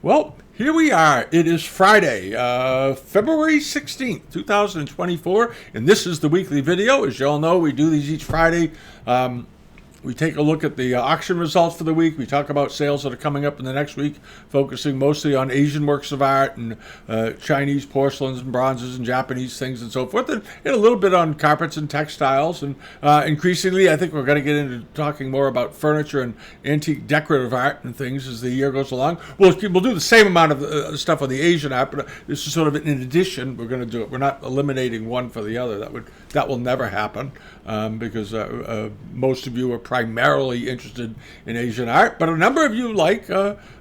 Well, here we are. It is Friday, February 16th, 2024, and this is the weekly video. As you all know, we do these each Friday. We take a look at the auction results for the week. We talk about sales that are coming up in the next week, focusing mostly on Asian works of art and Chinese porcelains and bronzes and Japanese things and so forth, and a little bit on carpets and textiles. And increasingly, I think we're going to get into talking more about furniture and antique decorative art and things as the year goes along. We'll do the same amount of stuff on the Asian art, but this is sort of in addition. We're going to do it. We're not eliminating one for the other. That will never happen because most of you are primarily interested in Asian art, but a number of you like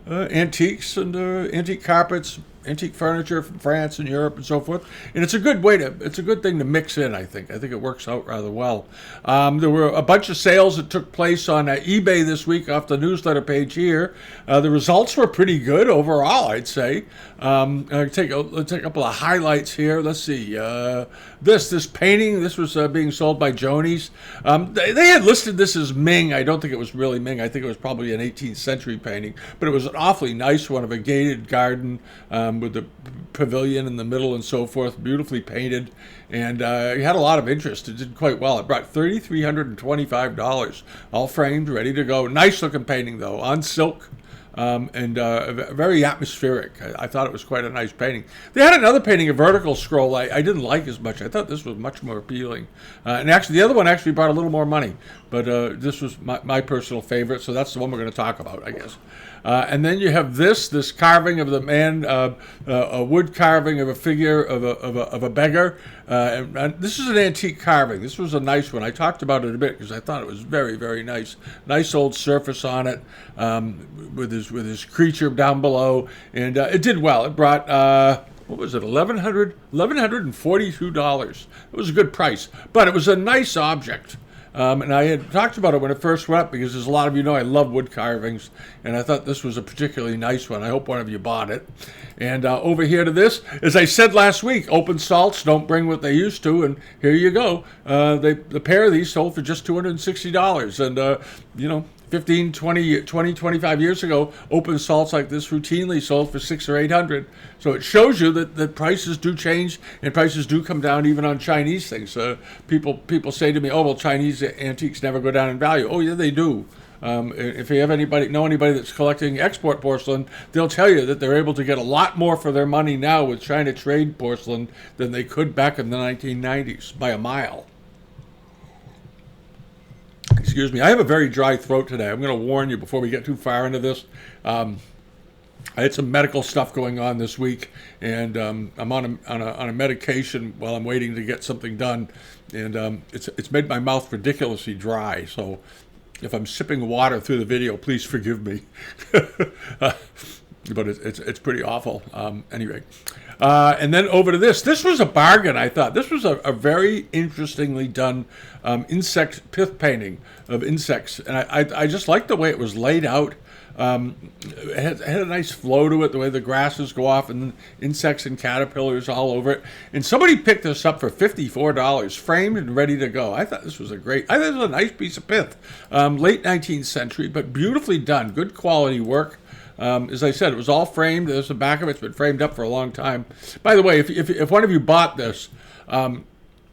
antiques and antique carpets, antique furniture from France and Europe and so forth. And it's a good thing to mix in, I think. I think it works out rather well. There were a bunch of sales that took place on eBay this week off the newsletter page here. The results were pretty good overall, I'd say. I'll take a couple of highlights here. Let's see. This painting, this was being sold by Joni's. They had listed this as Ming. I don't think it was really Ming. I think it was probably an 18th century painting, but it was an awfully nice one of a gated garden with the pavilion in the middle and so forth, beautifully painted, and it had a lot of interest. It did quite well. It brought $3,325, all framed, ready to go. Nice looking painting though, on silk. And very atmospheric. I thought it was quite a nice painting. They had another painting, a vertical scroll, I didn't like as much. I thought this was much more appealing. And actually, the other one actually brought a little more money. But this was my personal favorite, so that's the one we're going to talk about, I guess. And then you have this carving of the man, a wood carving of a figure of a beggar. And this is an antique carving. This was a nice one. I talked about it a bit because I thought it was very, very nice. Nice old surface on it with his creature down below, and it did well. It brought what was it, $1,142. It was a good price, but it was a nice object. And I had talked about it when it first went up because, as a lot of you know, I love wood carvings, and I thought this was a particularly nice one. I hope one of you bought it. And over here to this, as I said last week, open salts don't bring what they used to, and here you go. The pair of these sold for just $260, and 15, 20, 25 years ago, open salts like this routinely sold for $600 or $800. So it shows you that prices do change and prices do come down even on Chinese things. People say to me, "Oh, well, Chinese antiques never go down in value." Oh, yeah, they do. If you know anybody that's collecting export porcelain, they'll tell you that they're able to get a lot more for their money now with China trade porcelain than they could back in the 1990s by a mile. Excuse me. I have a very dry throat today. I'm going to warn you before we get too far into this. I had some medical stuff going on this week, and I'm on a medication while I'm waiting to get something done, and it's made my mouth ridiculously dry. So if I'm sipping water through the video, please forgive me. But it's pretty awful. Anyway. And then over to this. This was a bargain, I thought. This was a very interestingly done insect pith painting of insects. And I just liked the way it was laid out. It had a nice flow to it, the way the grasses go off and insects and caterpillars all over it. And somebody picked this up for $54, framed and ready to go. I thought this was a nice piece of pith. Late 19th century, but beautifully done. Good quality work. As I said, it was all framed. There's the back of it. It's been framed up for a long time. By the way, if one of you bought this,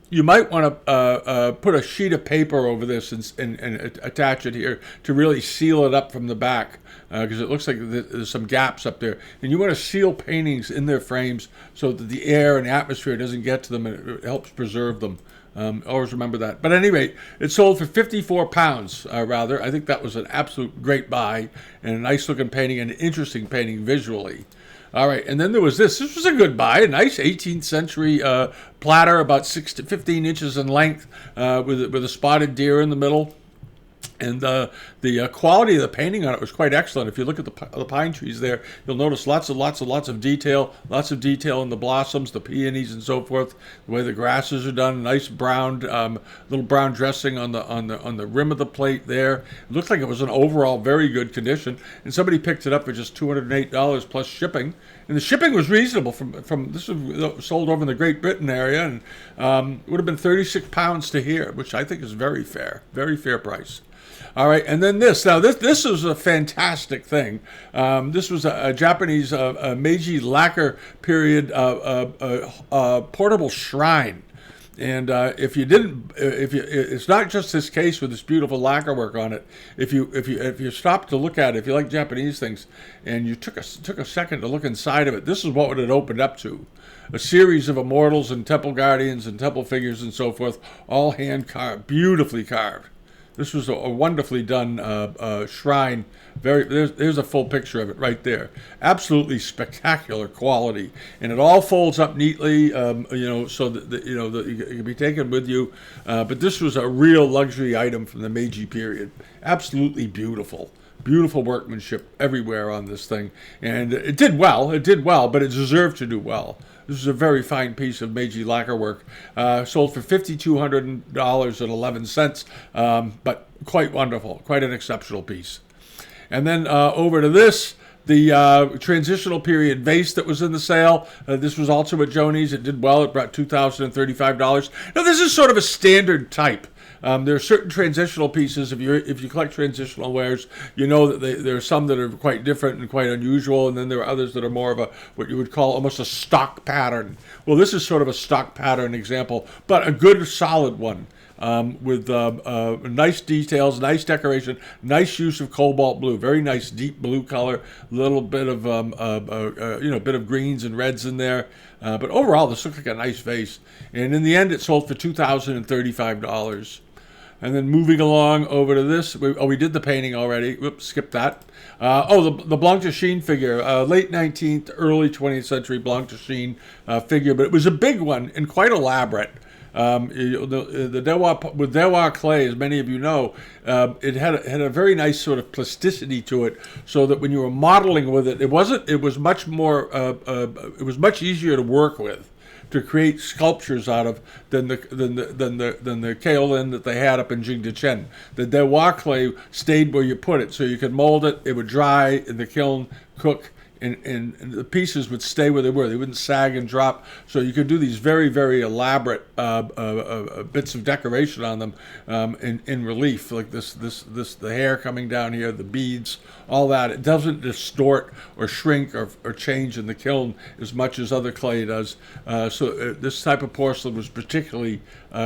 you might want to put a sheet of paper over this and attach it here to really seal it up from the back because it looks like there's some gaps up there. And you want to seal paintings in their frames so that the air and atmosphere doesn't get to them, and it helps preserve them. Always remember that. But at any rate, it sold for £54, rather. I think that was an absolute great buy and a nice-looking painting and an interesting painting visually. All right, and then there was this. This was a good buy, a nice 18th century platter, about 6 to 15 inches in length, with a spotted deer in the middle. And the quality of the painting on it was quite excellent. If you look at the pine trees there, you'll notice lots of detail in the blossoms, the peonies, and so forth. The way the grasses are done, nice brown, little brown dressing on the rim of the plate there. It looked like it was in overall very good condition. And somebody picked it up for just $208 plus shipping. And the shipping was reasonable. From this was sold over in the Great Britain area, and it would have been £36 to here, which I think is very fair price. All right, and then this. Now, this is a fantastic thing. This was a Japanese Meiji lacquer period portable shrine. And if you didn't, it's not just this case with this beautiful lacquer work on it. If you stop to look at it, if you like Japanese things, and you took a second to look inside of it, this is what it opened up to: a series of immortals and temple guardians and temple figures and so forth, all hand carved, beautifully carved. This was a wonderfully done shrine. There's a full picture of it right there. Absolutely spectacular quality, and it all folds up neatly, so that it can be taken with you. But this was a real luxury item from the Meiji period. Absolutely beautiful. Beautiful workmanship everywhere on this thing, and it did well. It did well, but it deserved to do well. This is a very fine piece of Meiji lacquer work, sold for $5,200.11, but quite wonderful, quite an exceptional piece. And then over to this, the transitional period vase that was in the sale. This was also at Joni's. It did well. It brought $2,035. Now, this is sort of a standard type. There are certain transitional pieces. If you collect transitional wares, you know that there are some that are quite different and quite unusual, and then there are others that are more of what you would call almost a stock pattern. Well, this is sort of a stock pattern example, but a good solid one. With nice details, nice decoration, nice use of cobalt blue, very nice deep blue color, little bit of bit of greens and reds in there. But overall, this looks like a nice vase. And in the end, it sold for $2,035. And then moving along over to this, we did the painting already. Whoops, skip that. The Blanc de Chine figure, late 19th, early 20th century Blanc de Chine figure, but it was a big one and quite elaborate. The Dewa clay, as many of you know, it had a very nice sort of plasticity to it, so that when you were modeling with it, it was much easier to work with, to create sculptures out of than the kaolin that they had up in Jingdezhen. The Dewa clay stayed where you put it, so you could mold it. It would dry in the kiln, cook. And the pieces would stay where they were. They wouldn't sag and drop. So you could do these very, very elaborate bits of decoration on them in relief, like the hair coming down here, the beads, all that. It doesn't distort or shrink or change in the kiln as much as other clay does. So this type of porcelain was particularly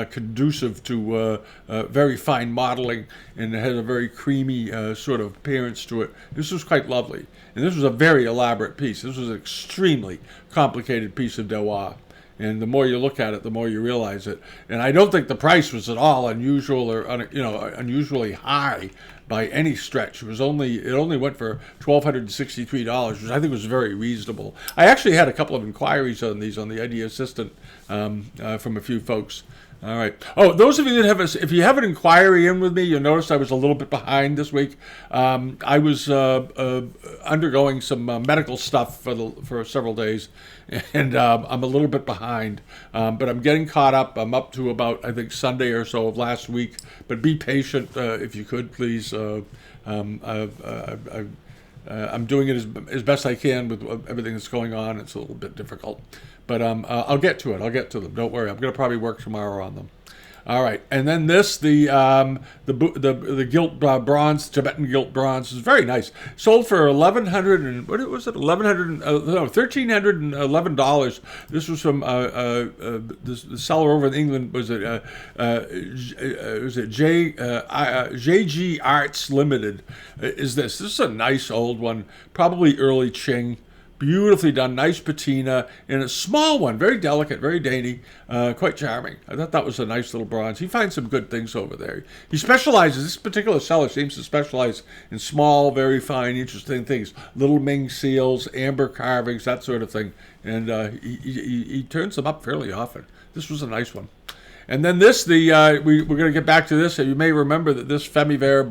conducive to very fine modeling, and it had a very creamy sort of appearance to it. This was quite lovely. And this was a very elaborate piece. This was an extremely complicated piece of Dewa. And the more you look at it, the more you realize it. And I don't think the price was at all unusual or unusually high by any stretch. It only went for $1,263, which I think was very reasonable. I actually had a couple of inquiries on these on the Idea Assistant from a few folks. All right. Oh, those of you that if you have an inquiry in with me, you'll notice I was a little bit behind this week. I was undergoing some medical stuff for several days, and I'm a little bit behind. But I'm getting caught up. I'm up to about, I think, Sunday or so of last week. But be patient, if you could, please. I'm doing it as best I can with everything that's going on. It's a little bit difficult. But I'll get to it. I'll get to them. Don't worry. I'm going to probably work tomorrow on them. All right. And then this, the gilt bronze, Tibetan gilt bronze, is very nice. Sold for $1,311. This was from the seller over in England. Was it JG Arts Limited? This is a nice old one, probably early Qing. Beautifully done, nice patina, and a small one, very delicate, very dainty, quite charming. I thought that was a nice little bronze. He finds some good things over there. He specializes, this particular seller seems to specialize in small, very fine, interesting things. Little Ming seals, amber carvings, that sort of thing. And he turns them up fairly often. This was a nice one. And then this, we're going to get back to this. You may remember that this Femiver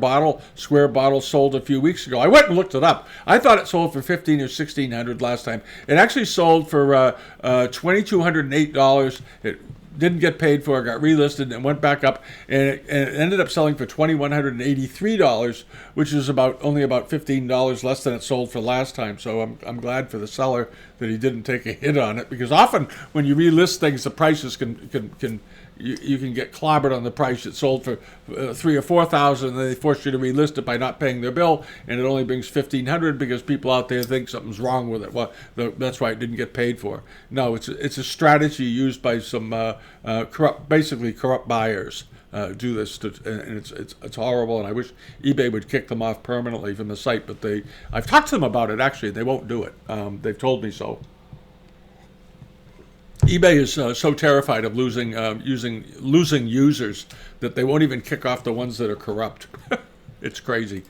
square bottle, sold a few weeks ago. I went and looked it up. I thought it sold for $1,500 or $1,600 last time. It actually sold for $2,208. It didn't get paid for. It got relisted and went back up, and it ended up selling for $2,183, which is only about $15 less than it sold for last time. So I'm glad for the seller that he didn't take a hit on it, because often when you relist things, the prices can you can get clobbered on the price. It sold for $3,000 or $4,000, and they force you to relist it by not paying their bill, and it only brings $1,500 because people out there think something's wrong with it. Well, that's why it didn't get paid for. No, it's a strategy used by some basically corrupt buyers. Do this, and it's horrible. And I wish eBay would kick them off permanently from the site. But I've talked to them about it. Actually, they won't do it. They've told me so. eBay is so terrified of losing users that they won't even kick off the ones that are corrupt. It's crazy.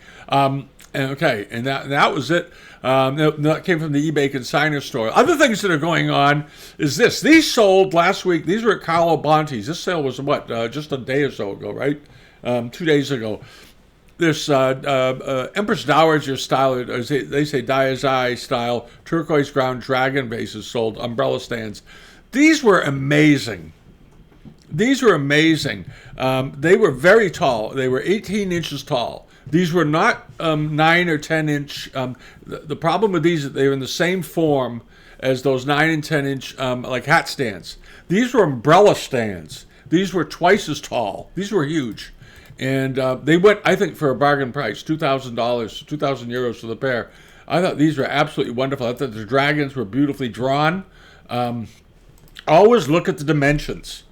Okay, and that was it. That came from the eBay consignor store. Other things that are going on is this. These sold last week. These were at Carlo Bonti's. This sale was what? Just a day or so ago, right? 2 days ago. This Empress Dowager style, they say Daiazai style, turquoise ground dragon vases sold, umbrella stands. These were amazing. These were amazing. They were very tall. They were 18 inches tall. These were not 9 or 10 inch. The problem with these is they were in the same form as those 9 and 10 inch like hat stands. These were umbrella stands. These were twice as tall. These were huge. And they went, I think, for a bargain price, $2,000, 2,000 euros for the pair. I thought these were absolutely wonderful. I thought the dragons were beautifully drawn. Always look at the dimensions.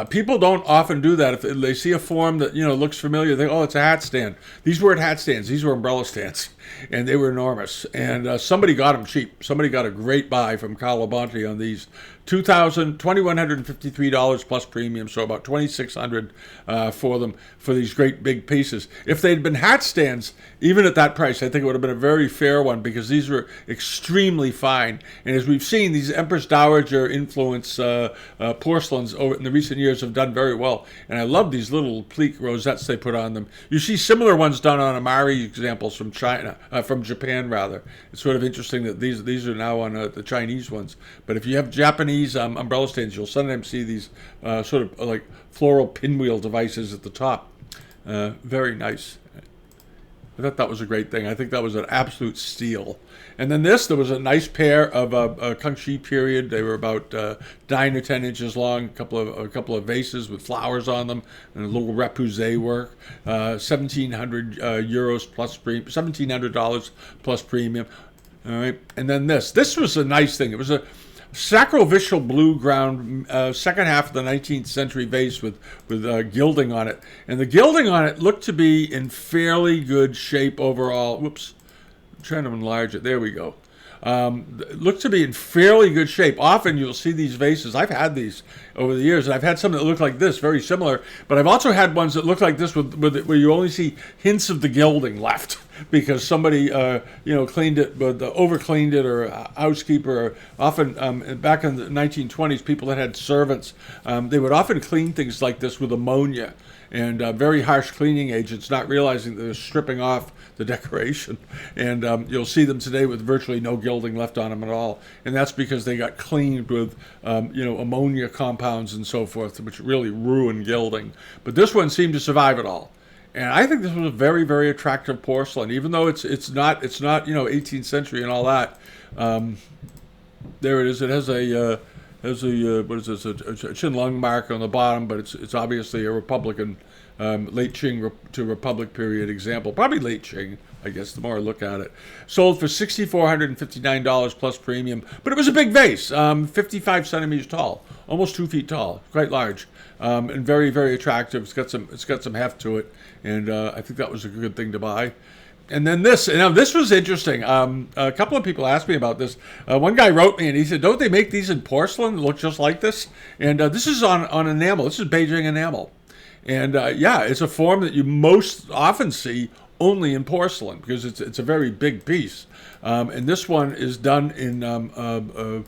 People don't often do that. If they see a form that looks familiar, they think, oh, it's a hat stand. These weren't hat stands; these were umbrella stands, and they were enormous. And somebody got them cheap. Somebody got a great buy from Carlo Bonti on these. $2,153 plus premium, so about $2,600 for them for these great big pieces. If they'd been hat stands, even at that price, I think it would have been a very fair one because these were extremely fine. And as we've seen, these Empress Dowager influence porcelains over in the recent years have done very well. And I love these little pleat rosettes they put on them. You see similar ones done on Amari examples from China, from Japan rather. It's sort of interesting that these are now on the Chinese ones. But if you have Japanese umbrella stands, you'll sometimes see these sort of like floral pinwheel devices at the top. Very nice. I thought that was a great thing. I think that was an absolute steal. And then there was a nice pair of Kangxi period. They were about 9 or 10 inches long. A couple of vases with flowers on them and a little repoussé work. 1,700 euros plus premium. $1,700 plus premium. All right. And then this was a nice thing. It was a sacrovicial blue ground, second half of the 19th century vase with gilding on it. And the gilding on it looked to be in fairly good shape overall. Whoops, I'm trying to enlarge it. There we go. Looked to be in fairly good shape. Often you'll see these vases. I've had these over the years, and I've had some that look like this, very similar. But I've also had ones that look like this where you only see hints of the gilding left because somebody cleaned it, but over-cleaned it, or a housekeeper. Or often back in the 1920s, people that had servants, they would often clean things like this with ammonia and very harsh cleaning agents, not realizing that they're stripping off the decoration. And you'll see them today with virtually no gilding left on them at all. And that's because they got cleaned with ammonia compounds and so forth, which really ruin gilding. But this one seemed to survive it all. And I think this was a very, very attractive porcelain, even though it's not 18th century and all that. There it is. It has a what is this? A Qin mark on the bottom, but it's obviously a Republican, late Qing to Republic period example. Probably late Qing, I guess, the more I look at it. Sold for $6,459 plus premium, but it was a big vase, 55 centimeters tall, almost 2 feet tall, quite large, and very, very attractive. It's got some heft to it, and I think that was a good thing to buy. And then this was interesting. A couple of people asked me about this. One guy wrote me and he said, don't they make these in porcelain that look just like this? And this is on enamel. This is Beijing enamel. And it's a form that you most often see only in porcelain because it's a very big piece. And this one is done on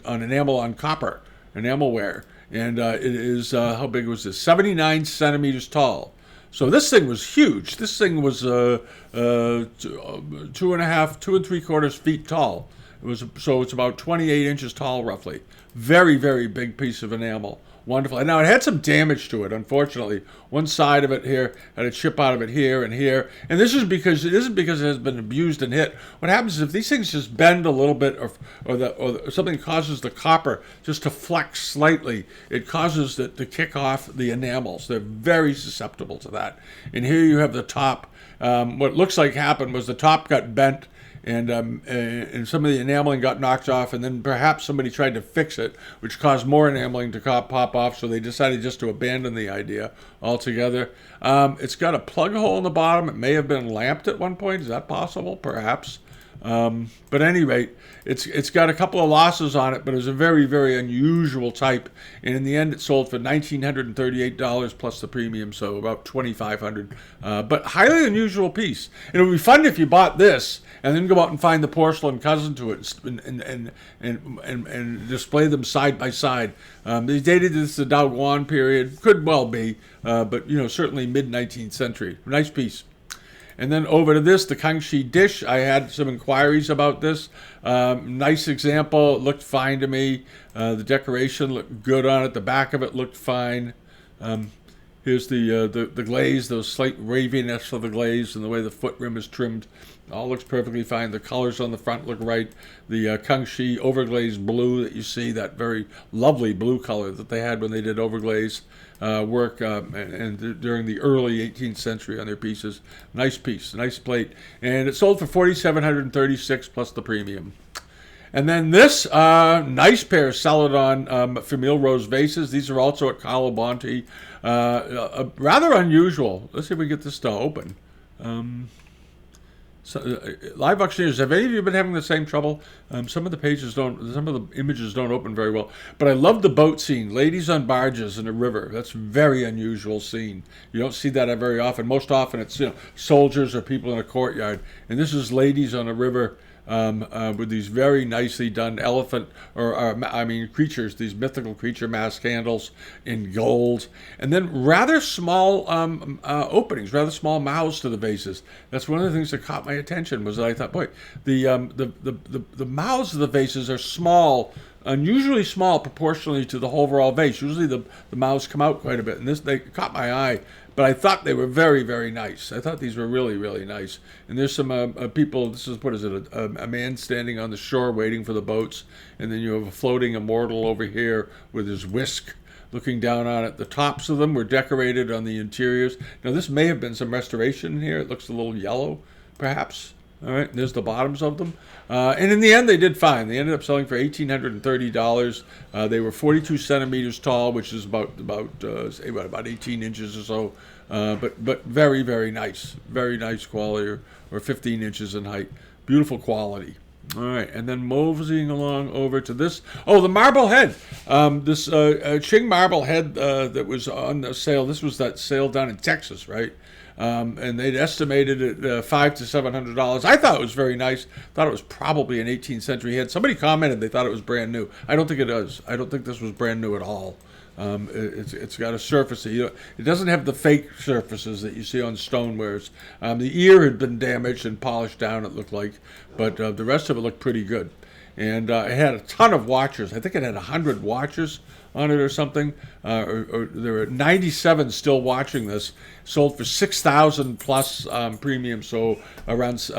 enamel on copper, enamelware. And it is, how big was this? 79 centimeters tall. So this thing was huge. This thing was 2 3/4 feet tall. It's about 28 inches tall, roughly. Very, very big piece of enamel. wonderful. And now it had some damage to it, unfortunately. One side of it here had a chip out of it here and here. And this isn't because it has been abused and hit. What happens is if these things just bend a little bit, or something causes the copper just to flex slightly, it causes it to kick off the enamels. They're very susceptible to that. And here you have the top. What looks like happened was the top got bent, and some of the enameling got knocked off, and then perhaps somebody tried to fix it, which caused more enameling to pop off, so they decided just to abandon the idea altogether. It's got a plug hole in the bottom. It may have been lamped at one point. Is that possible? Perhaps. But at any rate, it's got a couple of losses on it, but it was a very, very unusual type. And in the end, it sold for $1,938 plus the premium, so about $2,500. But highly unusual piece. And it would be fun if you bought this and then go out and find the porcelain cousin to it and display them side by side. They dated this the Daoguan period, could well be, but certainly mid-19th century. Nice piece. And then over to this, the Kangxi dish. I had some inquiries about this. Nice example. It looked fine to me. The decoration looked good on it. The back of it looked fine. Here's the glaze, those slight waviness of the glaze and the way the foot rim is trimmed. All looks perfectly fine. The colors on the front look right. The Kangxi overglazed blue that you see, that very lovely blue color that they had when they did overglaze work and during the early 18th century on their pieces. Nice piece, nice plate. And it sold for $4,736 plus the premium. And then this nice pair of Celadon Famille Rose vases. These are also at Carlo Bonte. Rather unusual. Let's see if we get this to open. Live auctioneers, have any of you been having the same trouble? Some of the images don't open very well. But I love the boat scene. Ladies on barges in a river. That's a very unusual scene. You don't see that very often. Most often it's soldiers or people in a courtyard. And this is ladies on a river with these very nicely done elephant, creatures, these mythical creature mask handles in gold, and then rather small openings, rather small mouths to the vases. That's one of the things that caught my attention, was that I thought, boy, the mouths of the vases are small, unusually small proportionally to the overall vase. Usually the mouths come out quite a bit, and they caught my eye. But I thought they were very, very nice. I thought these were really, really nice. And there's some people, this is, what is it, a man standing on the shore waiting for the boats. And then you have a floating immortal over here with his whisk looking down on it. The tops of them were decorated on the interiors. Now, this may have been some restoration in here. It looks a little yellow, perhaps. All right, and there's the bottoms of them. And in the end, they did fine. They ended up selling for $1,830. They were 42 centimeters tall, which is about 18 inches or so. But very, very nice. Very nice quality, or 15 inches in height. Beautiful quality. All right, and then moseying along over to this. Oh, the marble head. This Qing marble head that was on the sale. This was that sale down in Texas, right? And they'd estimated it $500 to $700. I thought it was very nice. Thought it was probably an 18th century head. Somebody commented they thought it was brand new. I don't think it is. I don't think this was brand new at all. It's got a surface. It doesn't have the fake surfaces that you see on stonewares. The ear had been damaged and polished down, it looked like, but the rest of it looked pretty good. And it had a ton of watchers. I think it had 100 watchers on it or something. Or there were 97 still watching this. Sold for $6,000 plus premium. So around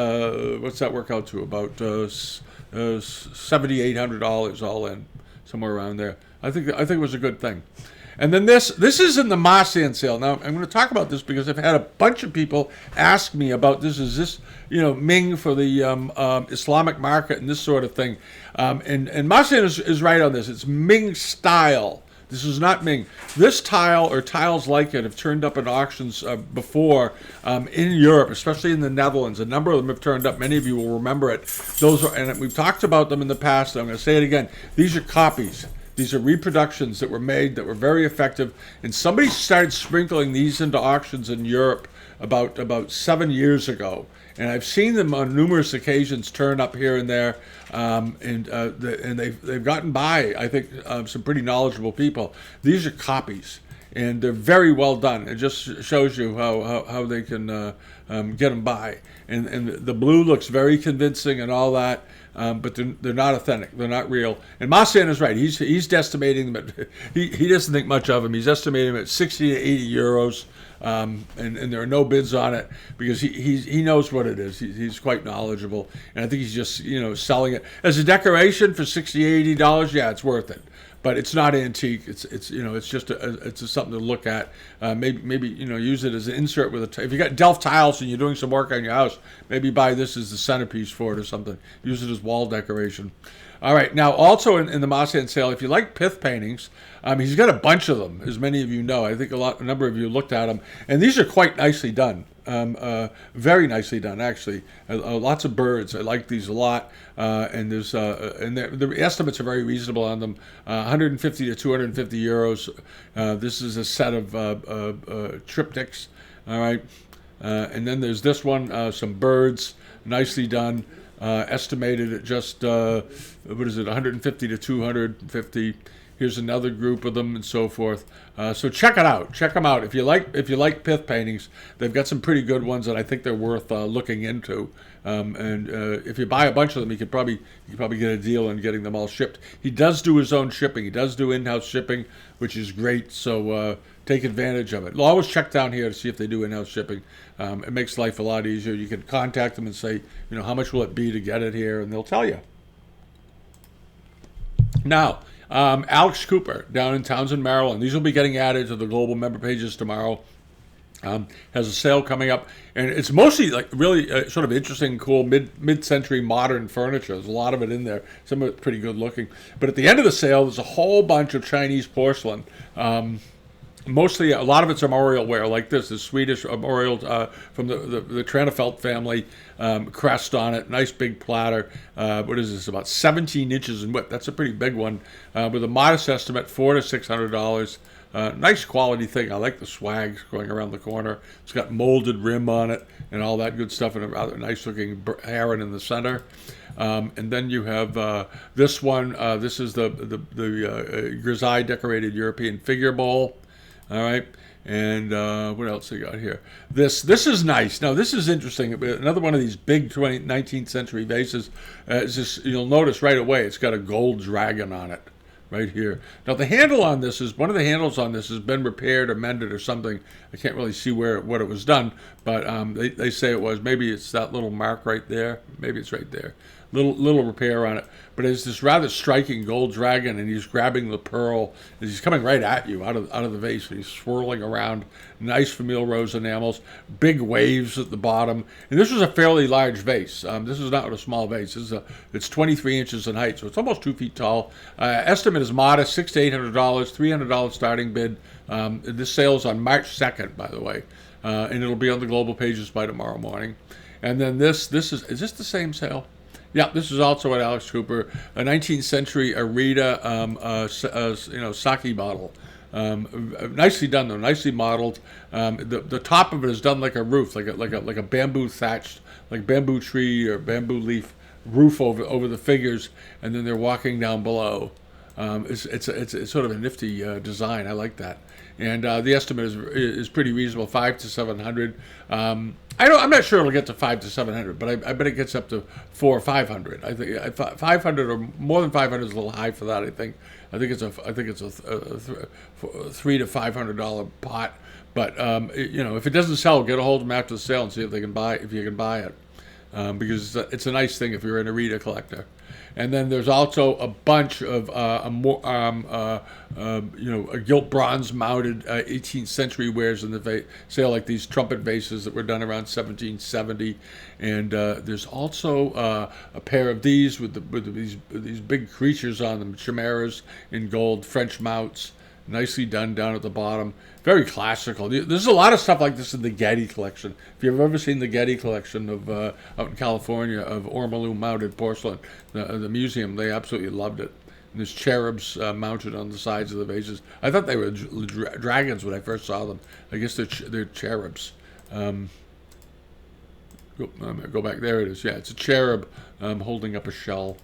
what's that work out to? About $7,800 all in, somewhere around there. I think it was a good thing. And then this is in the Marsan sale. Now, I'm going to talk about this because I've had a bunch of people ask me about this. Is this, Ming for the Islamic market and this sort of thing? And Marsan is right on this. It's Ming style. This is not Ming. This tile or tiles like it have turned up in auctions before in Europe, especially in the Netherlands. A number of them have turned up. Many of you will remember it. And we've talked about them in the past. I'm going to say it again. These are copies. These are reproductions that were made that were very effective. And somebody started sprinkling these into auctions in Europe about 7 years ago. And I've seen them on numerous occasions turn up here and there, and they've gotten by, I think, some pretty knowledgeable people. These are copies, and they're very well done. It just shows you how they can get them by. And the blue looks very convincing and all that. but they're not authentic. They're not real. And Marsan is right. He's estimating them at, he doesn't think much of them. He's estimating them at 60 to 80 euros. And there are no bids on it because he knows what it is. He's quite knowledgeable, and I think he's just selling it as a decoration for $60, $80. Yeah, it's worth it, but it's not antique. It's just it's something to look at. Maybe use it as an insert with if you got Delft tiles and you're doing some work on your house, maybe buy this as the centerpiece for it or something. Use it as wall decoration. All right, now also in the Marsan sale, if you like pith paintings, he's got a bunch of them, as many of you know. I think a number of you looked at them, and these are quite nicely done, very nicely done actually. Lots of birds. I like these a lot, and there's the estimates are very reasonable on them. 150 to 250 euros. This is a set of triptychs. All right, and then there's this one, some birds, nicely done. Estimated at just 150 to 250. Here's another group of them and so forth. So check it out. Check them out if you like pith paintings. They've got some pretty good ones, and I think they're worth looking into. And if you buy a bunch of them, you could probably get a deal on getting them all shipped. He does do his own shipping. He does do in-house shipping, which is great. So take advantage of it. I'll always check down here to see if they do in-house shipping. It makes life a lot easier. You can contact them and say, how much will it be to get it here, and they'll tell you. Now, Alex Cooper down in Townsend, Maryland. These will be getting added to the global member pages tomorrow. Has a sale coming up, and it's mostly like really sort of interesting, cool mid-century modern furniture. There's a lot of it in there. Some of it's pretty good looking. But at the end of the sale, there's a whole bunch of Chinese porcelain. Mostly, a lot of it's armorial ware, like this Swedish armorial from the Tranefelt family, crest on it, nice big platter. What is this? About 17 inches in width. That's a pretty big one, with a modest estimate, $400 to $600. Nice quality thing. I like the swag going around the corner. It's got molded rim on it and all that good stuff, and a rather nice looking heron in the center. And then you have this one. This is the grisaille decorated European figure bowl. All right, and what else we got here? This is nice. Now this is interesting. Another one of these big 19th century vases. You'll notice right away it's got a gold dragon on it, right here. Now the handle on this is one of the handles on this has been repaired or mended or something. I can't really see what it was done, but they say it was. Maybe it's that little mark right there. Maybe it's right there. Little repair on it, but it's this rather striking gold dragon, and he's grabbing the pearl. And he's coming right at you out of the vase, and he's swirling around. Nice Famille Rose enamels, big waves at the bottom, and this was a fairly large vase. This is not a small vase. It's 23 inches in height, so it's almost 2 feet tall. Estimate is modest, $600 to $800, $300 starting bid. This sale's on March 2nd, by the way, and it'll be on the global pages by tomorrow morning. And then this is this the same sale? Yeah, this is also at Alex Cooper, a 19th century Arita, sake bottle. Nicely done though, nicely modeled. The top of it is done like a roof, like a bamboo thatched, like bamboo tree or bamboo leaf roof over the figures, and then they're walking down below. It's sort of a nifty design. I like that, and the estimate is pretty reasonable, $500 to $700. I'm not sure it'll get to $500 to $700, but I bet it gets up to $400 or $500. I think 500 or more than 500 is a little high for that. I think it's a $300 to $500 pot. But if it doesn't sell, get a hold of them after the sale and see if you can buy it, because it's a nice thing if you're an Arita collector. And then there's also a bunch of gilt bronze mounted 18th century wares in the sale, like these trumpet vases that were done around 1770. And there's also a pair of these with these big creatures on them, chimeras in gold, French mounts, nicely done down at the bottom. Very classical. There's a lot of stuff like this in the Getty collection. If you've ever seen the Getty collection of out in California of ormolu mounted porcelain, the museum, they absolutely loved it. And there's cherubs mounted on the sides of the vases. I thought they were dragons when I first saw them. I guess they're cherubs. Go back. There it is. Yeah, it's a cherub holding up a shell.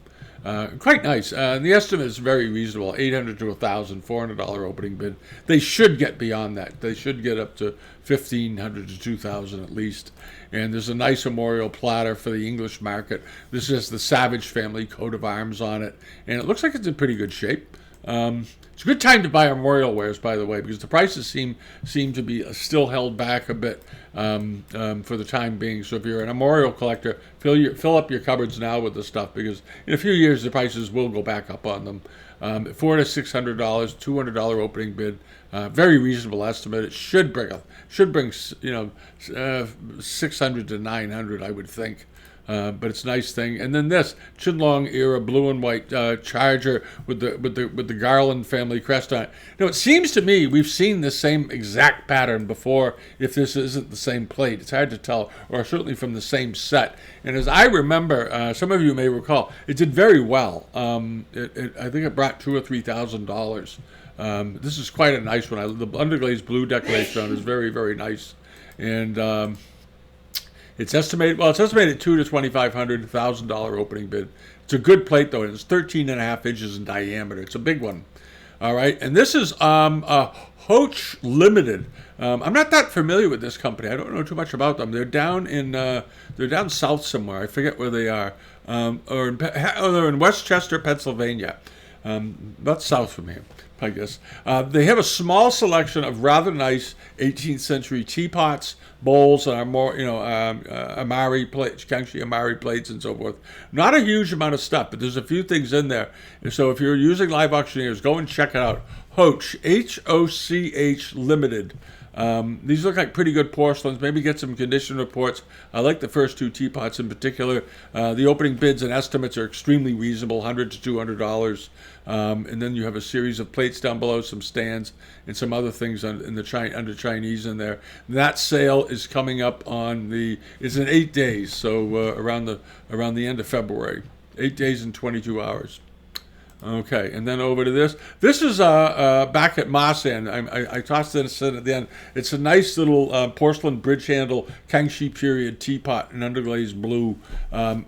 Quite nice. The estimate is very reasonable, $800 to $1,000, $400 opening bid. They should get beyond that. They should get up to $1,500 to $2,000 at least. And there's a nice memorial platter for the English market. This is the Savage family coat of arms on it, and it looks like it's in pretty good shape. It's a good time to buy memorial wares, by the way, because the prices seem to be still held back a bit for the time being. So if you're a memorial collector, fill up your cupboards now with the stuff, because in a few years the prices will go back up on them. $400 to $600, $200 opening bid, very reasonable estimate. It should bring 600 to 900, I would think. But it's a nice thing. And then this Chinlong era blue and white Charger with the Garland family crest on it. Now it seems to me we've seen the same exact pattern before. If this isn't the same plate, it's hard to tell, or certainly from the same set. And as I remember, some of you may recall, it did very well. I think it brought $2,000 or $3,000. This is quite a nice one. The underglazed blue decoration on it is very, very nice. And it's estimated at $2,000 to $2,500, $1,000 opening bid. It's a good plate though, and it's 13.5 inches in diameter. It's a big one. All right, and this is Hoach Limited. I'm not that familiar with this company. I don't know too much about them. They're down south somewhere. I forget where they are. They're in Westchester, Pennsylvania. That's south from here, I guess. They have a small selection of rather nice 18th century teapots, bowls, and Amari plates, Kangxi Amari plates, and so forth. Not a huge amount of stuff, but there's a few things in there. And so if you're using Live Auctioneers, go and check it out. Hoach, Hoch Limited. These look like pretty good porcelains. Maybe get some condition reports. I like the first two teapots in particular. The opening bids and estimates are extremely reasonable, $100 to $200. And then you have a series of plates down below, some stands, and some other things under Chinese in there. That sale is coming up it's in 8 days, so around the end of February. 8 days and 22 hours. Okay, and then over to this. This is back at Moss End. I tossed this in at the end. It's a nice little porcelain bridge handle Kangxi period teapot in underglazed blue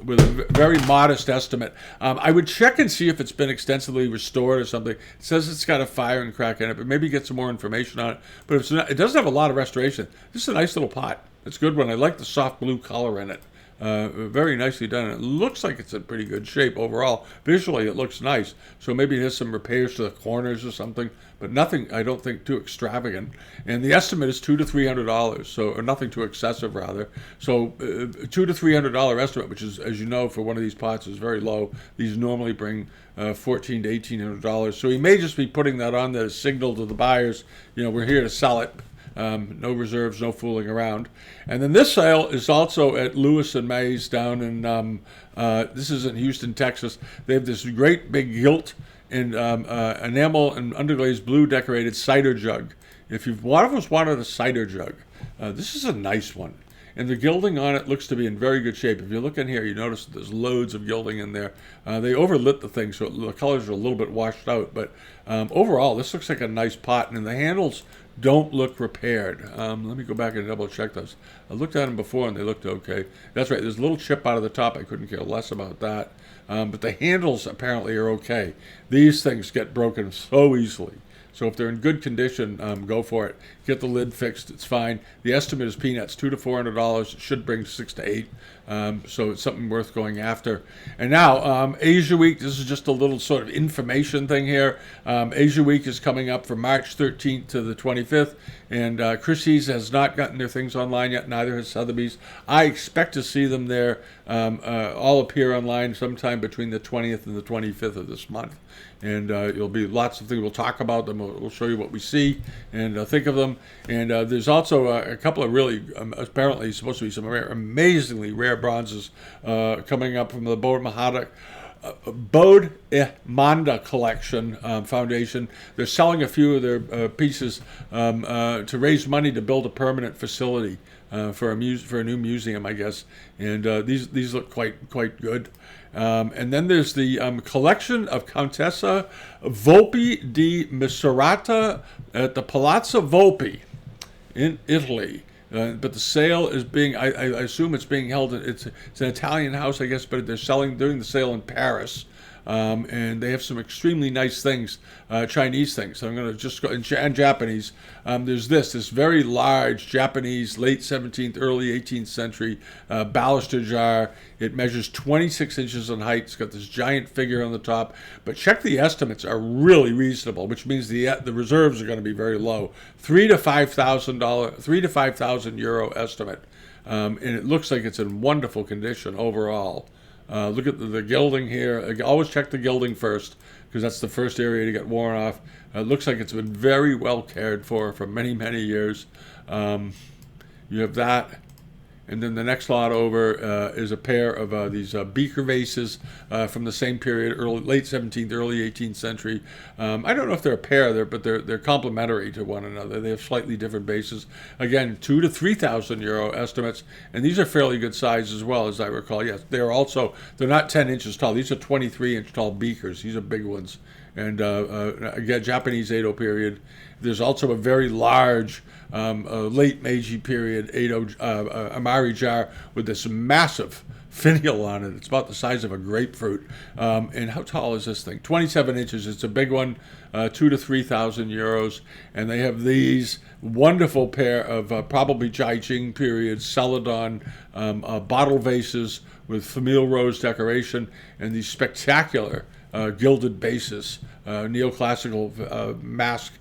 with a very modest estimate. I would check and see if it's been extensively restored or something. It says it's got a firing crack in it, but maybe get some more information on it. But it doesn't have a lot of restoration. This is a nice little pot. It's a good one. I like the soft blue color in it. Very nicely done. It looks like it's in pretty good shape overall. Visually, it looks nice. So maybe it has some repairs to the corners or something, but nothing, I don't think, too extravagant. And the estimate is $200 to $300, or nothing too excessive, rather. So $200 to $300 estimate, which is, as you know, for one of these pots is very low. These normally bring $1,400 to $1,800. So he may just be putting that on there to signal to the buyers, we're here to sell it. No reserves, no fooling around. And then this sale is also at Lewis and Mays down in, this is in Houston, Texas. They have this great big gilt and enamel and underglazed blue decorated cider jug. If you've one of us wanted a cider jug, this is a nice one. And the gilding on it looks to be in very good shape. If you look in here, you notice that there's loads of gilding in there. They overlit the thing, so the colors are a little bit washed out. But overall, this looks like a nice pot. And the handles don't look repaired. Let me go back and double check those. I looked at them before and they looked okay. That's right, there's a little chip out of the top. I couldn't care less about that. But the handles apparently are okay. These things get broken so easily. So if they're in good condition, go for it. Get the lid fixed. It's fine. The estimate is peanuts, $200 to $400. It should bring $600 to $800. So it's something worth going after. And now, Asia Week. This is just a little sort of information thing here. Asia Week is coming up from March 13th to the 25th. And Christie's has not gotten their things online yet. Neither has Sotheby's. I expect to see them there all appear online sometime between the 20th and the 25th of this month. And there'll be lots of things. We'll talk about them. We'll show you what we see and think of them. And there's also a couple of really, apparently supposed to be some amazingly rare bronzes coming up from the Bode Manda Collection Foundation. They're selling a few of their pieces to raise money to build a permanent facility for a new museum, I guess. And these look quite good. And then there's the collection of Contessa Volpi di Misurata at the Palazzo Volpi in Italy. But the sale is being, I assume it's being held, it's an Italian house, I guess, but they're doing the sale in Paris. and they have some extremely nice things, Chinese things. So I'm going to just go, and Japanese. There's this very large Japanese late 17th, early 18th century baluster jar. It measures 26 inches in height. It's got this giant figure on the top. But check the estimates are really reasonable, which means the reserves are going to be very low. $3,000 to €5,000 estimate. And it looks like it's in wonderful condition overall. Look at the gilding here. Always check the gilding first, because that's the first area to get worn off. It looks like it's been very well cared for many, many years. You have that. And then the next lot over is a pair of these beaker vases from the same period, late 17th, early 18th century. I don't know if they're a pair there, but they're complementary to one another. They have slightly different bases. Again, €2,000 to €3,000 estimates, and these are fairly good size as well, as I recall. Yes, they're not 10 inches tall. These are 23-inch tall beakers. These are big ones. And again, Japanese Edo period. There's also a very large late Meiji period Amari jar with this massive finial on it. It's about the size of a grapefruit. And how tall is this thing? 27 inches. It's a big one, €2,000 to €3,000. And they have these wonderful pair of probably Jiaqing period Celadon bottle vases with famille rose decoration and these spectacular gilded bases, neoclassical mask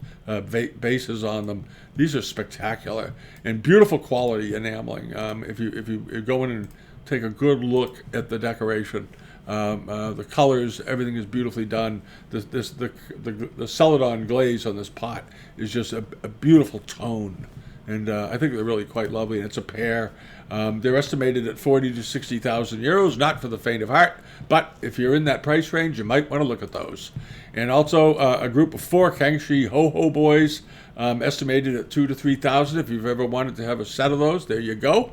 bases on them. These are spectacular and beautiful quality enameling. If you go in and take a good look at the decoration, the colors, everything is beautifully done. The Celadon glaze on this pot is just a beautiful tone. And I think they're really quite lovely. And it's a pair. They're estimated at €40,000 to €60,000, not for the faint of heart. But if you're in that price range, you might want to look at those. And also a group of 4 Kangxi Ho-Ho boys, estimated at $2,000 to $3,000. If you've ever wanted to have a set of those, there you go.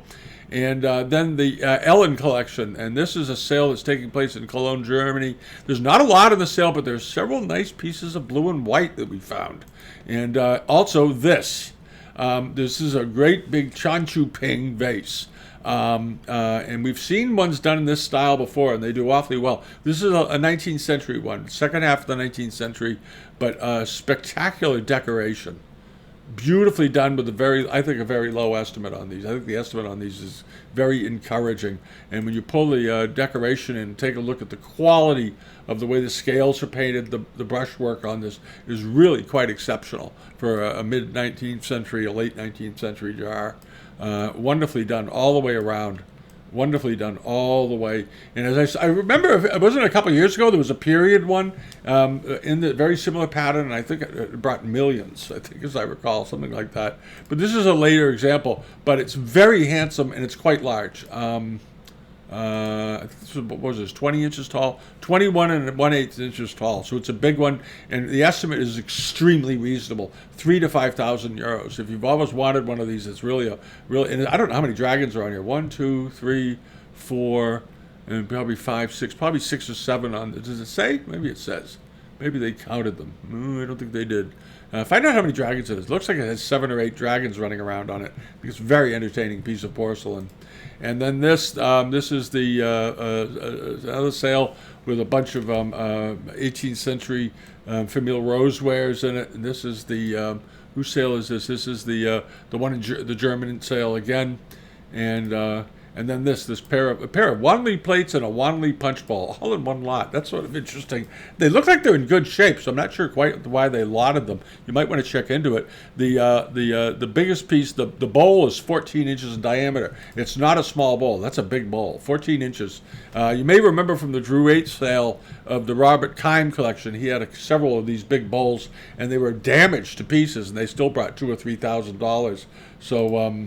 And then the Ellen collection, and this is a sale that's taking place in Cologne, Germany. There's not a lot in the sale, but there's several nice pieces of blue and white that we found. And also this. This is a great big Chanchu Ping vase. And we've seen ones done in this style before, and they do awfully well. This is a 19th century one, second half of the 19th century, but spectacular decoration. Beautifully done with a very low estimate on these. I think the estimate on these is very encouraging. And when you pull the decoration and take a look at the quality of the way the scales are painted, the brushwork on this is really quite exceptional for a mid-19th century, a late 19th century jar. Wonderfully done all the way around. Wonderfully done all the way. And as I remember, it wasn't a couple of years ago, there was a period one in the very similar pattern, and I think it brought millions, I think, as I recall, something like that. But this is a later example, but it's very handsome, and it's quite large. What was this, 20 inches tall? 21 and 1/8 inches tall. So it's a big one, and the estimate is extremely reasonable, €3,000 to €5,000. If you've always wanted one of these, it's really and I don't know how many dragons are on here. 1, 2, 3, 4, and probably 5, 6, probably 6 or 7 on. Does it say? Maybe it says. Maybe they counted them. I don't think they did. Find out how many dragons it is. It looks like it has 7 or 8 dragons running around on it. It's a very entertaining piece of porcelain. And then this is the another sale with a bunch of 18th century famille rose wares in it. And this is the whose sale is this? This is the one in the German sale again. And then this pair of Wanli plates and a Wanli punch bowl, all in one lot. That's sort of interesting. They look like they're in good shape, so I'm not sure quite why they lotted them. You might want to check into it. The biggest piece, the bowl is 14 inches in diameter. It's not a small bowl. That's a big bowl, 14 inches. You may remember from the Drew 8 sale of the Robert Keim collection, he had several of these big bowls, and they were damaged to pieces, and they still brought $2,000 or $3,000. So.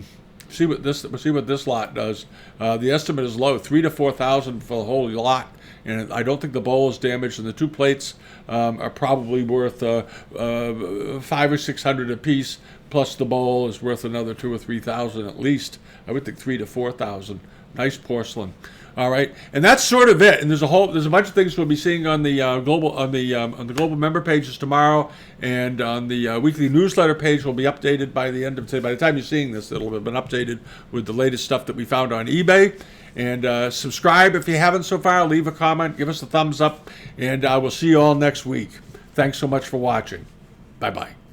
See what this lot does. The estimate is low, $3,000 to $4,000 for the whole lot, and I don't think the bowl is damaged. And the 2 plates are probably worth $500 or $600 a piece. plus the bowl is worth another 2,000 or 3,000 at least. I would think 3,000 to 4,000. Nice porcelain. All right, and that's sort of it. And there's a bunch of things we'll be seeing on the on the global member pages tomorrow, and on the weekly newsletter page will be updated by the end of today. By the time you're seeing this, it'll have been updated with the latest stuff that we found on eBay. And subscribe if you haven't so far. Leave a comment, give us a thumbs up, and we'll see you all next week. Thanks so much for watching. Bye bye.